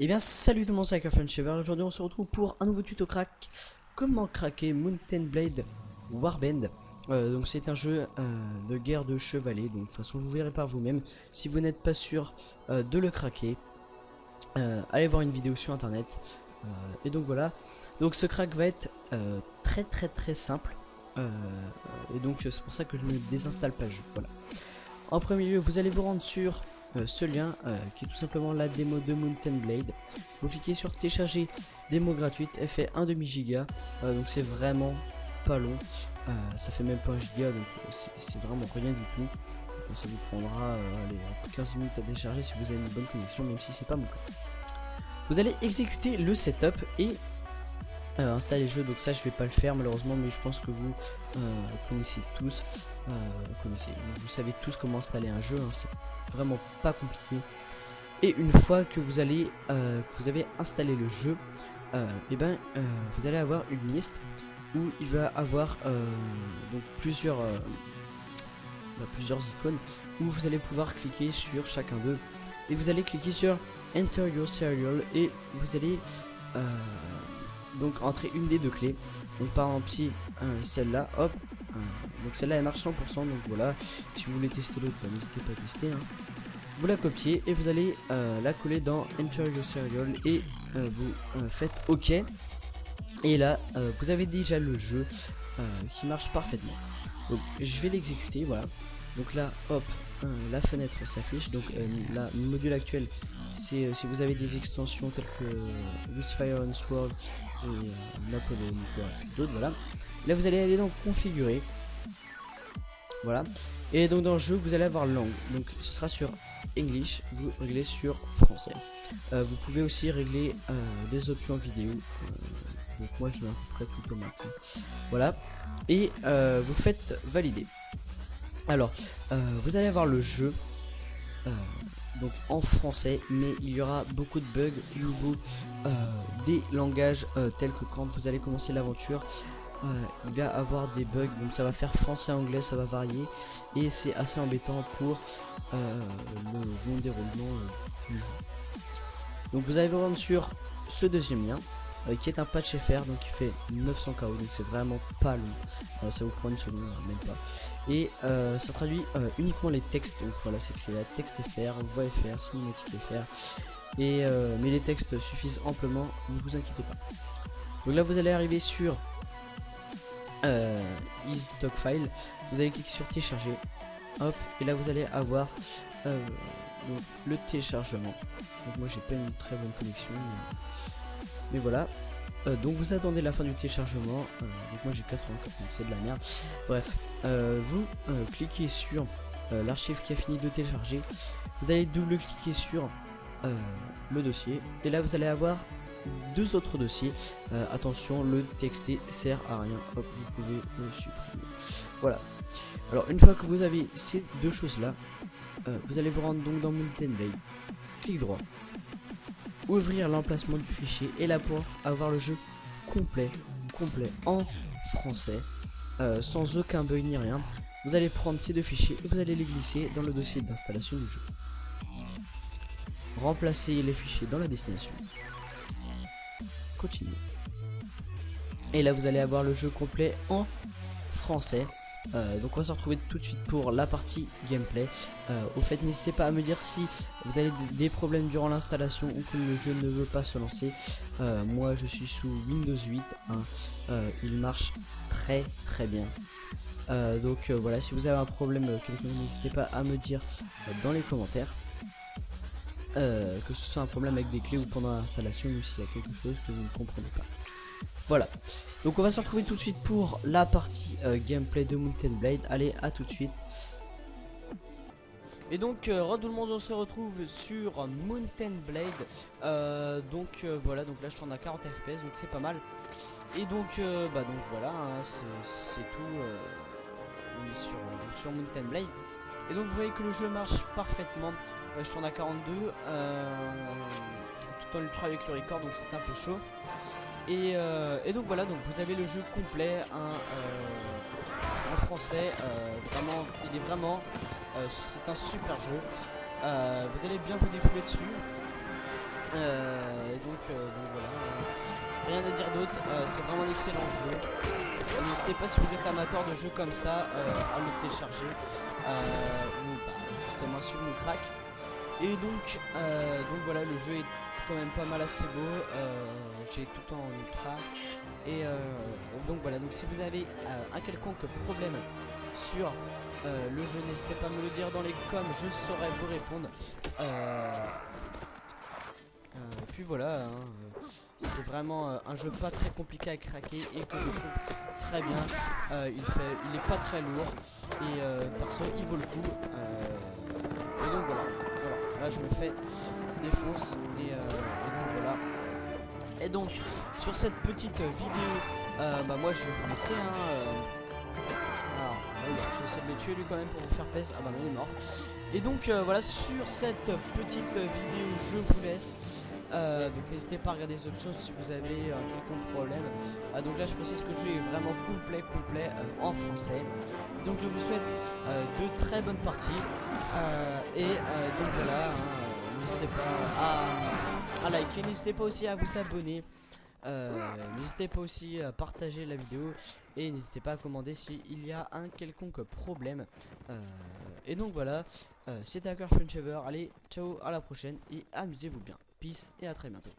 Et bien salut tout le monde, c'est Funchever. Aujourd'hui on se retrouve pour un nouveau tuto crack. Comment craquer Mountain Blade Warband. Donc c'est un jeu de guerre de chevalet. Donc de toute façon vous verrez par vous-même. Si vous n'êtes pas sûr de le craquer, allez voir une vidéo sur internet. Et donc voilà. Donc ce crack va être très simple. Et donc c'est pour ça que je ne désinstalle pas le jeu. Voilà. En premier lieu, vous allez vous rendre sur ce lien qui est tout simplement la démo de Mountain Blade. Vous cliquez sur télécharger démo gratuite, elle fait 1,5 giga, donc c'est vraiment pas long, ça fait même pas 1 giga, donc c'est vraiment rien du tout. Donc, ça vous prendra allez, 15 minutes à télécharger si vous avez une bonne connexion, même si c'est pas mon cas. Vous allez exécuter le setup et installer le jeu. Donc ça je vais pas le faire malheureusement, mais je pense que vous connaissez tous, vous savez tous comment installer un jeu, hein, c'est vraiment pas compliqué. Et une fois que vous allez que vous avez installé le jeu, vous allez avoir une liste où il va avoir donc plusieurs icônes où vous allez pouvoir cliquer sur chacun d'eux et vous allez cliquer sur Enter Your Serial et vous allez donc entrer une des deux clés. Donc par exemple si celle-là, hop, donc celle-là elle marche 100%, donc voilà. Si vous voulez tester l'autre, n'hésitez pas à tester, hein. Vous la copiez et vous allez la coller dans Enter Your Serial et vous faites OK. Et là vous avez déjà le jeu qui marche parfaitement. Donc je vais l'exécuter, voilà. Donc là hop, la fenêtre s'affiche. Donc la module actuel, c'est si vous avez des extensions telles que Withfire and Sword et Napoleon et d'autres, voilà. Là vous allez aller dans configurer, voilà, et donc dans le jeu vous allez avoir langue, donc ce sera sur English, vous réglez sur français. Vous pouvez aussi régler des options vidéo, donc moi je mets à peu près tout au max, hein. Voilà, et vous faites valider. Alors vous allez avoir le jeu donc en français, mais il y aura beaucoup de bugs au niveau des langages tels que quand vous allez commencer l'aventure, il va avoir des bugs, donc ça va faire français-anglais, ça va varier et c'est assez embêtant pour le bon déroulement du jeu. Donc vous allez vous rendre sur ce deuxième lien qui est un patch FR, donc il fait 900 KO, donc c'est vraiment pas long, ça vous prend une seconde, même pas. Et ça traduit uniquement les textes, donc voilà, c'est écrit là, texte FR, voix FR, cinématique FR, et mais les textes suffisent amplement, ne vous inquiétez pas. Donc là vous allez arriver sur Stock File, vous allez cliquer sur télécharger, hop, et là vous allez avoir donc le téléchargement. Donc moi j'ai pas une très bonne connexion, mais voilà. Donc vous attendez la fin du téléchargement, donc moi j'ai 84, donc c'est de la merde. Bref, vous cliquez sur l'archive qui a fini de télécharger, vous allez double cliquer sur le dossier, et là vous allez avoir deux autres dossiers. Attention, le TXT sert à rien, hop, vous pouvez le supprimer. Voilà. Alors une fois que vous avez ces deux choses là, vous allez vous rendre donc dans Mountain Blade, clic droit, ouvrir l'emplacement du fichier, et là pour avoir le jeu complet en français, sans aucun bug ni rien, vous allez prendre ces deux fichiers et vous allez les glisser dans le dossier d'installation du jeu. Remplacer les fichiers dans la destination. Continue. Et là vous allez avoir le jeu complet en français. Donc on va se retrouver tout de suite pour la partie gameplay. Au fait, n'hésitez pas à me dire si vous avez des problèmes durant l'installation ou que le jeu ne veut pas se lancer. Moi je suis sous Windows 8, hein. Il marche très bien. Donc voilà, si vous avez un problème n'hésitez pas à me dire dans les commentaires, que ce soit un problème avec des clés ou pendant l'installation, ou s'il y a quelque chose que vous ne comprenez pas. Voilà, donc on va se retrouver tout de suite pour la partie gameplay de Mountain Blade. Allez, à tout de suite. Et donc tout le monde, on se retrouve sur Mountain Blade. Voilà, donc là je tourne à 40 fps, donc c'est pas mal. Et donc voilà, hein, c'est tout. On est sur Mountain Blade. Et donc vous voyez que le jeu marche parfaitement. Je tourne à 42 tout en ultra avec le record, donc c'est un peu chaud. Et donc voilà, donc vous avez le jeu complet, hein, en français. Vraiment, il est vraiment, c'est un super jeu. Vous allez bien vous défouler dessus. Donc voilà, rien à dire d'autre, c'est vraiment un excellent jeu. N'hésitez pas si vous êtes amateur de jeux comme ça à le télécharger ou bah, justement suivre mon crack. Et donc voilà, le jeu est quand même pas mal assez beau, j'ai tout en ultra. Et donc voilà, donc si vous avez un quelconque problème sur le jeu, n'hésitez pas à me le dire dans les coms, je saurai vous répondre. Puis voilà, hein, c'est vraiment un jeu pas très compliqué à craquer et que je trouve très bien. Il est pas très lourd et perso il vaut le coup. Et donc voilà, là je me fais défonce et donc voilà. Et donc sur cette petite vidéo, bah moi je vais vous laisser. Alors, je vais essayer de le tuer lui quand même pour vous faire plaisir. Ah bah non, il est mort. Et donc voilà, sur cette petite vidéo je vous laisse. Donc n'hésitez pas à regarder les options si vous avez un quelconque problème. Donc là je précise que le jeu est vraiment complet en français. Et donc je vous souhaite de très bonnes parties. Donc voilà, hein, n'hésitez pas à liker, n'hésitez pas aussi à vous abonner. N'hésitez pas aussi à partager la vidéo et n'hésitez pas à commander s'il y a un quelconque problème. Et donc voilà, c'était Hacker Frenchever. Allez, ciao, à la prochaine et amusez-vous bien. Peace et à très bientôt.